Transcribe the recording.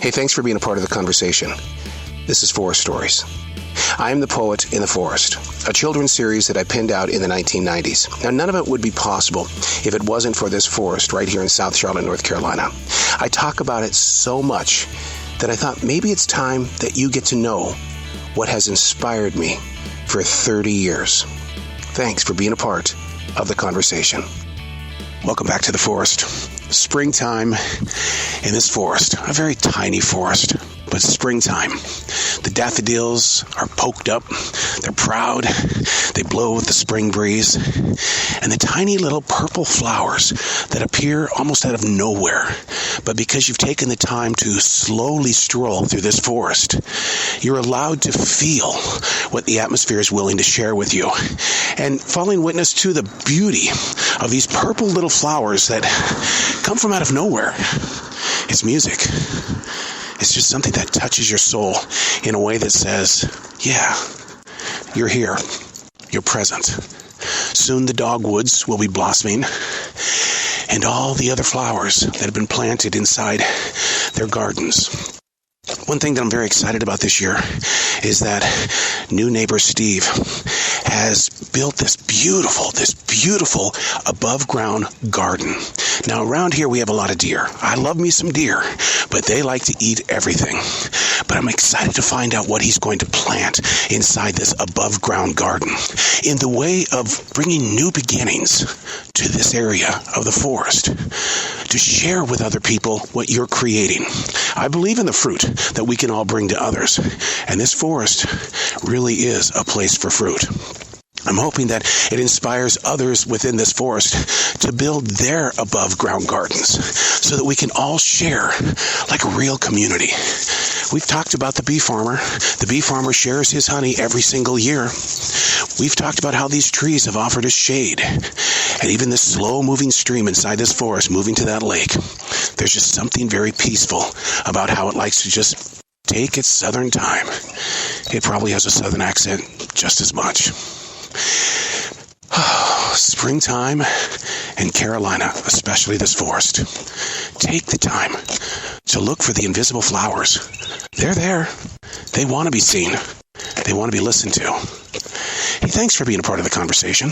Hey, thanks for being a part of the conversation. This is Forest Stories. I am the Poet in the Forest, a children's series that I penned out in the 1990s. Now, none of it would be possible if it wasn't for this forest right here in South Charlotte, North Carolina. I talk about it so much that I thought maybe it's time that you get to know what has inspired me for 30 years. Thanks for being a part of the conversation. Welcome back to the forest. Springtime in this forest, a very tiny forest, but springtime. The daffodils are poked up, they're proud, they blow with the spring breeze, and the tiny little purple flowers that appear almost out of nowhere. But because you've taken the time to slowly stroll through this forest, you're allowed to feel what the atmosphere is willing to share with you, and falling witness to the beauty of these purple little flowers that come from out of nowhere. It's music. It's just something that touches your soul in a way that says, yeah, you're here. You're present. Soon the dogwoods will be blossoming, and all the other flowers that have been planted inside their gardens. One thing that I'm very excited about this year is that new neighbor Steve has built this beautiful above ground garden. Now around here we have a lot of deer. I love me some deer, but they like to eat everything. But I'm excited to find out what he's going to plant inside this above ground garden in the way of bringing new beginnings to this area of the forest, to share with other people what you're creating. I believe in the fruit that we can all bring to others, and this forest really is a place for fruit. I'm hoping that it inspires others within this forest to build their above ground gardens so that we can all share like a real community. We've talked about the bee farmer. The bee farmer shares his honey every single year. We've talked about how these trees have offered us shade, and even this slow moving stream inside this forest moving to that lake. There's just something very peaceful about how it likes to just take its southern time. It probably has a southern accent just as much. Springtime in Carolina, especially this forest. Take the time to look for the invisible flowers. They're there. They want to be seen. They want to be listened to. Hey, thanks for being a part of the conversation.